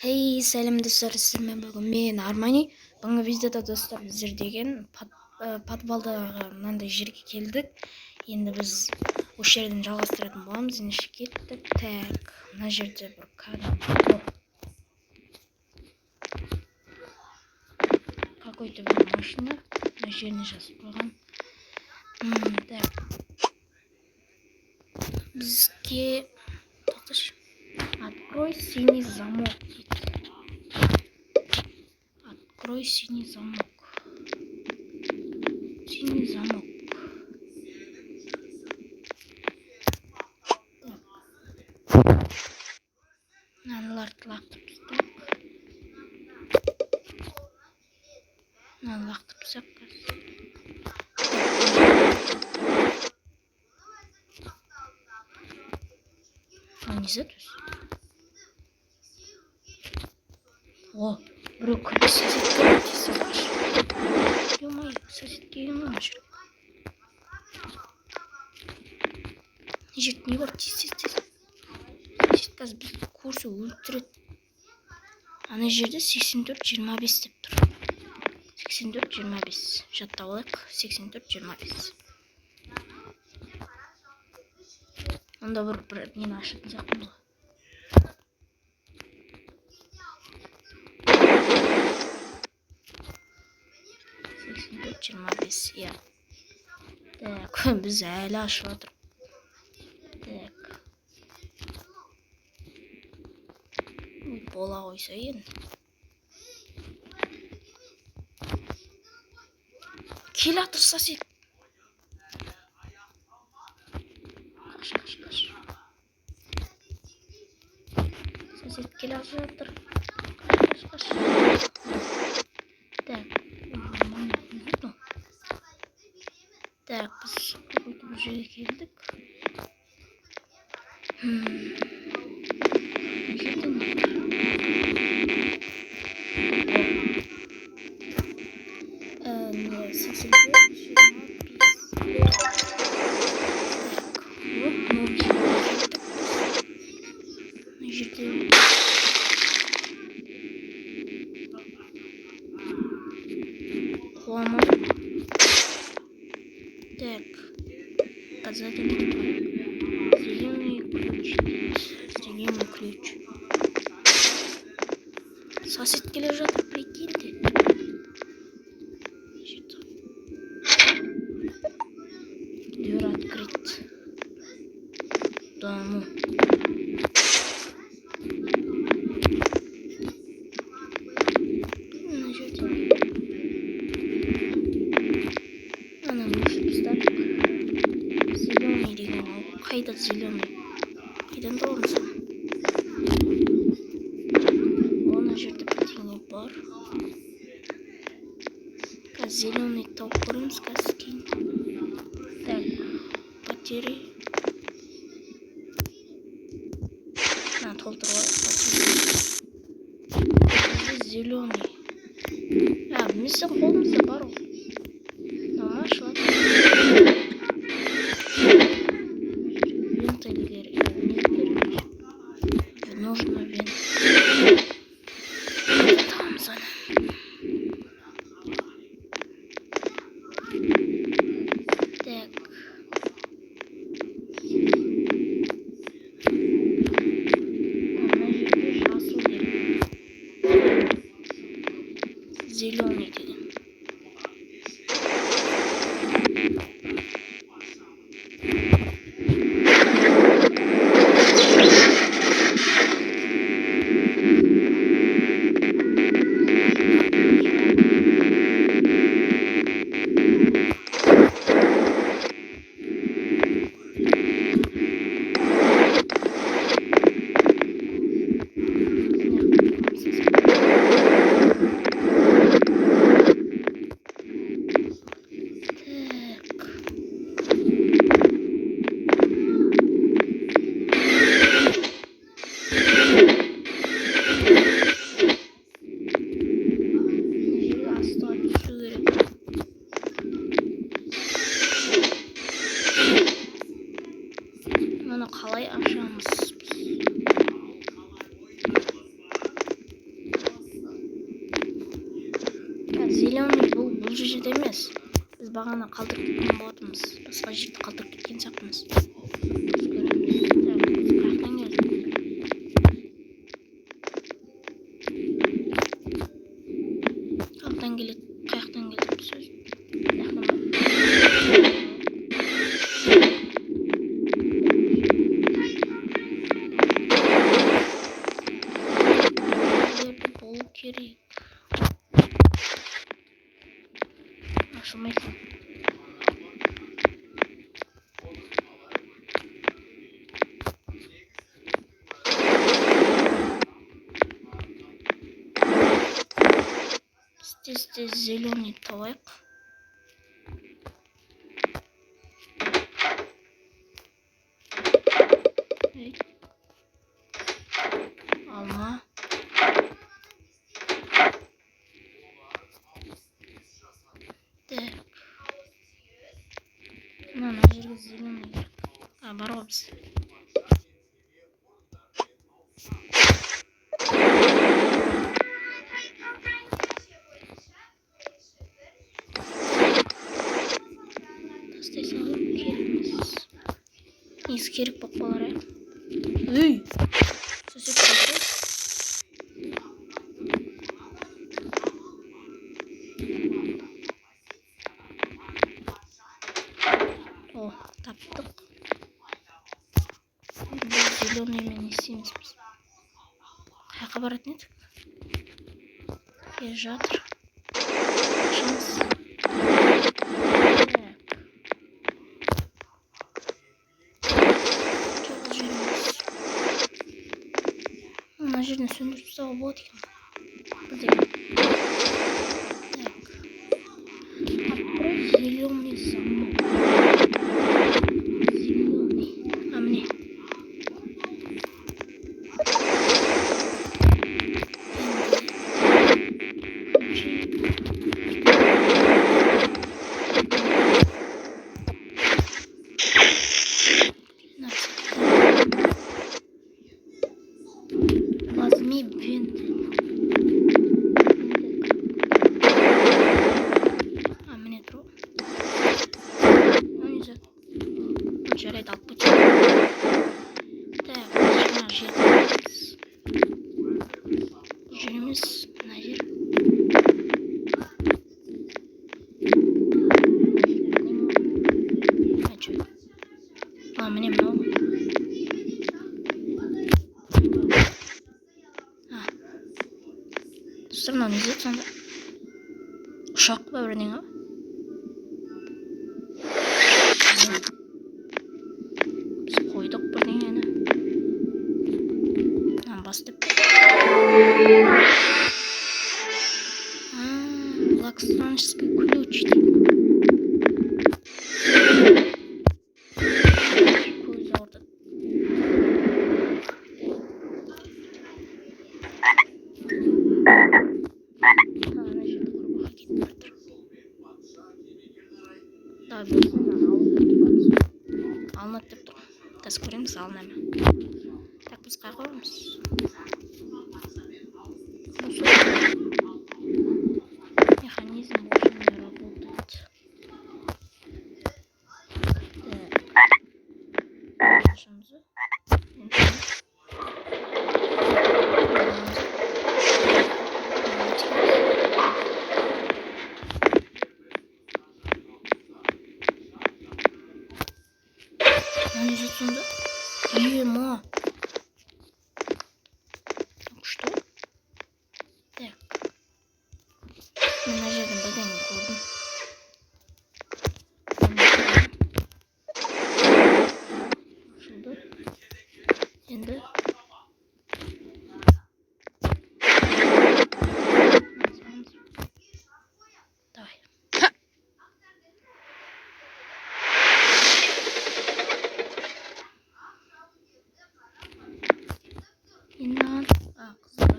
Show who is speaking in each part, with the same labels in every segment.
Speaker 1: Hey, сәлем достар, сіздермен бүгін мен Армани. Бүгінгі видеода достар біздер деген подвалдағы мынандай жерге келдік. Енді біз осы жерден жалғастыратын боламыз. Ендеше кеттік. Так, мына жерде бір кәдімгі какой-то бір машина мына жеріне жазып қойған. Так. Бізге тоқташы. Открой синий замок. Открой синий замок. Синий замок. Так. Аналарды лақтырып тастайық. Мынаны лақтырып тастайық қазір. Не затус? О, біреу кіріп соседке тиісіп. Ё-моё, соседке ё-моё жүр. Не жерде не бар, тез. Сосед қазір бізді көрсе өлтіреді. Ана жерде 84-25 деп тұр. 84-25. Жаттап алайық. 84-25. Онда бір нені ашатын сияқтымыз ғой. Иә. Так, біз әлі ашып жатыр. Так. Бола қойса енді. Кел атыр сосед. Сосед келе жатыр. Қаш. Так. Так, біз какой-то бір жерге келдік. Так, позади зеленый ключ. Сосед келе жатыр, прикиньте. Дверь открыть. Да ну. Она может встать. Зеленый деген ол. Қайда зеленый? Қайдан табамыз? Ана жерде бірдеңе бар. Қазір зеленый тауып көреміз қазір кейін. Так, батарея. Мына толтырып алайық. Зеленый. Білмесем қолымызда бар ол. Мама ашылады. Вент ілгері. Нужно вент. Табамыз аны. Так. Ана жерде жасыл керек. Зеленый деген. Оны қалай ашамыз? бағана қалдырып кеткен болатынбыз. Басқа жерде қалдырып кеткен сияқтымыз. Қаяқтан келеді? Қаяқтан келеді бұл сөз? Болу керек. Ашылмайды. Здесь зеленый талайық. Алма. Так. Мына жерге зеленый. Бар ғой біз. Тастай салып кереміз. Несі керек болып қалар, Өй! Сөсіп кетті. О, таптық. Бұл зеленыймен не істейміз біз? Қаяққа баратын едік? Жатыр. Шанс. Мына жерден сөндіріп тастауға болады екен. Зеленый замок. Зеленый. Міне. Возьми бинт. Міне тұру. Жарайды, алып кетейін. Так, жаңа жеріміз. Жеріміз мына жер. Міне мынау. Достар, мынау не дейді сонда? Ұшақ па бірдеңе? Біз қойдық бірдеңені. Бастып. Лакстанский ключ. Көз ауырды. Ана жерде құрбақа кетіп жатыр. Давай болсын, алынады деп тұр. Қазір көреміз, алынады ма. Так, біз қай қоймыз? Механизм больше не работает. Так. Нашымызы. Не жатсында? Ема. Что? Так. Мына жерден бірдеңе көрдім. Ашылды. Енді. Давай. Инан. Қыздар.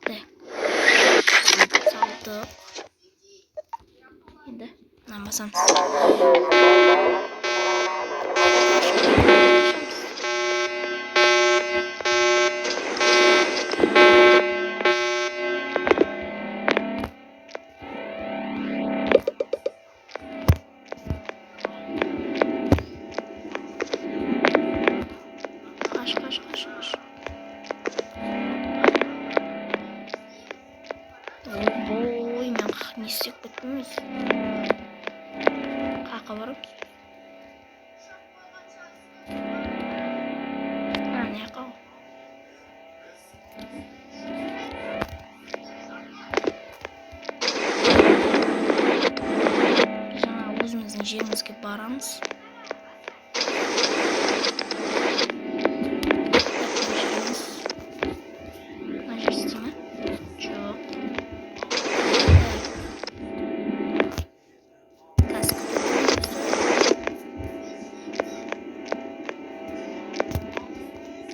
Speaker 1: Так. Салдық. Енді. Намазамыз. қараңыз. Мына жер істей ме? Жоқ. Қазір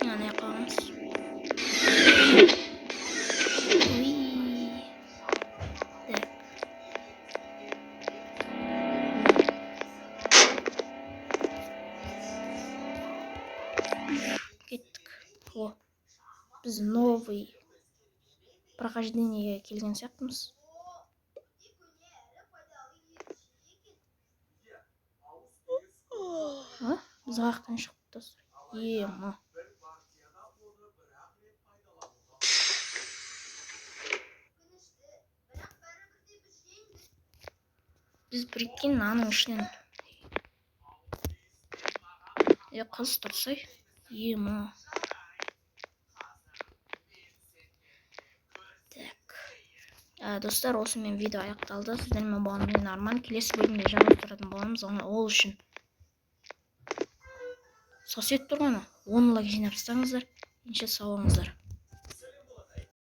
Speaker 1: яғни қоямыз. Так. Кеттік. О, біз новый прохождениеге келген сияқтымыз. Біз аяқтан шығып достар. Ема. Біз прикинь, аның ішінен қыз тұрсай. Ема. Так. Достар, осымен видео аяқталды. Сіздермен болған мен Арман. Келесі бөлімде жалғастыратын боламыз. Ол үшін сосед тұрғаны 10 лайк жинап тастаңыздар. Сау болыңыздар.